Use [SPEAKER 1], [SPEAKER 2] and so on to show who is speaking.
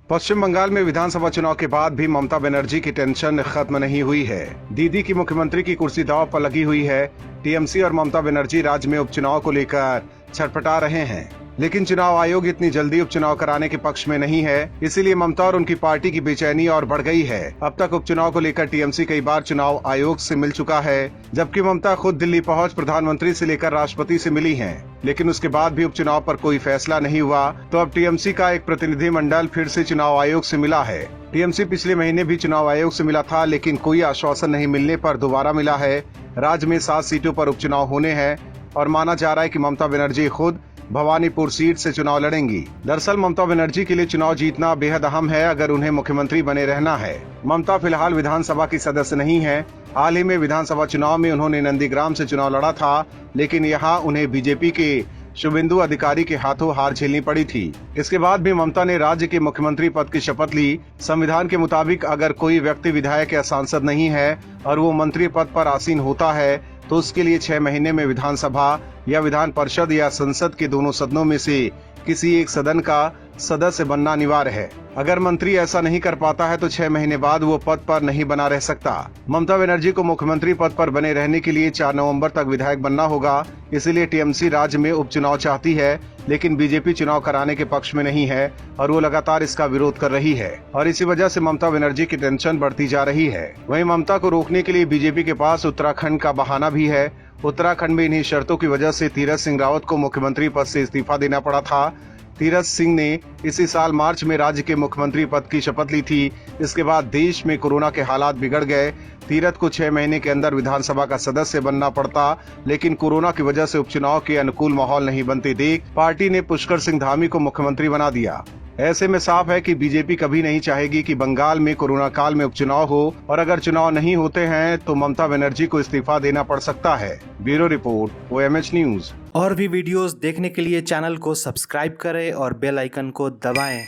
[SPEAKER 1] पश्चिम बंगाल में विधानसभा चुनाव के बाद भी ममता बनर्जी की टेंशन खत्म नहीं हुई है। दीदी की मुख्यमंत्री की कुर्सी दांव पर लगी हुई है। टीएमसी और ममता बनर्जी राज्य में उपचुनाव को लेकर छटपटा रहे हैं, लेकिन चुनाव आयोग इतनी जल्दी उपचुनाव कराने के पक्ष में नहीं है। इसीलिए ममता और उनकी पार्टी की बेचैनी और बढ़ गई है। अब तक उपचुनाव को लेकर टीएमसी कई बार चुनाव आयोग से मिल चुका है, जबकि ममता खुद दिल्ली पहुंच प्रधानमंत्री से लेकर राष्ट्रपति से मिली हैं। लेकिन उसके बाद भी उपचुनाव पर कोई फैसला नहीं हुआ, तो अब टीएमसी का एक प्रतिनिधि मंडल फिर से चुनाव आयोग से मिला है। टीएमसी पिछले महीने भी चुनाव आयोग से मिला था, लेकिन कोई आश्वासन नहीं मिलने पर दोबारा मिला है। राज्य में 7 सीटों पर उपचुनाव होने हैं और माना जा रहा है कि ममता बनर्जी खुद भवानीपुर सीट से चुनाव लड़ेंगी। दरअसल ममता बनर्जी के लिए चुनाव जीतना बेहद अहम है, अगर उन्हें मुख्यमंत्री बने रहना है। ममता फिलहाल विधानसभा की सदस्य नहीं है। हाल ही में विधानसभा चुनाव में उन्होंने नंदीग्राम से चुनाव लड़ा था, लेकिन यहाँ उन्हें बीजेपी के शुभेंदु अधिकारी के हाथों हार झेलनी पड़ी थी। इसके बाद भी ममता ने राज्य के मुख्यमंत्री पद की शपथ ली। संविधान के मुताबिक अगर कोई व्यक्ति विधायक या सांसद नहीं है और वो मंत्री पद पर आसीन होता है, तो उसके लिए 6 महीने में विधानसभा या विधान परिषद या संसद के दोनों सदनों में से किसी एक सदन का सदस्य बनना अनिवार्य है। अगर मंत्री ऐसा नहीं कर पाता है तो 6 महीने बाद वो पद पर नहीं बना रह सकता। ममता बनर्जी को मुख्यमंत्री पद पर बने रहने के लिए 4 नवंबर तक विधायक बनना होगा। इसीलिए टीएमसी राज्य में उपचुनाव चाहती है, लेकिन बीजेपी चुनाव कराने के पक्ष में नहीं है और वो लगातार इसका विरोध कर रही है। और इसी वजह से ममता बनर्जी की टेंशन बढ़ती जा रही है। वहीं ममता को रोकने के लिए बीजेपी के पास उत्तराखंड का बहाना भी है। उत्तराखंड में इन्हीं शर्तों की वजह से तीरथ सिंह रावत को मुख्यमंत्री पद से इस्तीफा देना पड़ा था। तीरथ सिंह ने इसी साल मार्च में राज्य के मुख्यमंत्री पद की शपथ ली थी। इसके बाद देश में कोरोना के हालात बिगड़ गए। तीरथ को 6 महीने के अंदर विधानसभा का सदस्य बनना पड़ता, लेकिन कोरोना की वजह से उपचुनाव के अनुकूल माहौल नहीं बनते देख पार्टी ने पुष्कर सिंह धामी को मुख्यमंत्री बना दिया। ऐसे में साफ है कि बीजेपी कभी नहीं चाहेगी कि बंगाल में कोरोना काल में उपचुनाव हो, और अगर चुनाव नहीं होते हैं तो ममता बनर्जी को इस्तीफा देना पड़ सकता है। Bureau report, OMH news.
[SPEAKER 2] और भी वीडियोस देखने के लिए चैनल को सब्सक्राइब करें और बेल आइकन को दबाएं।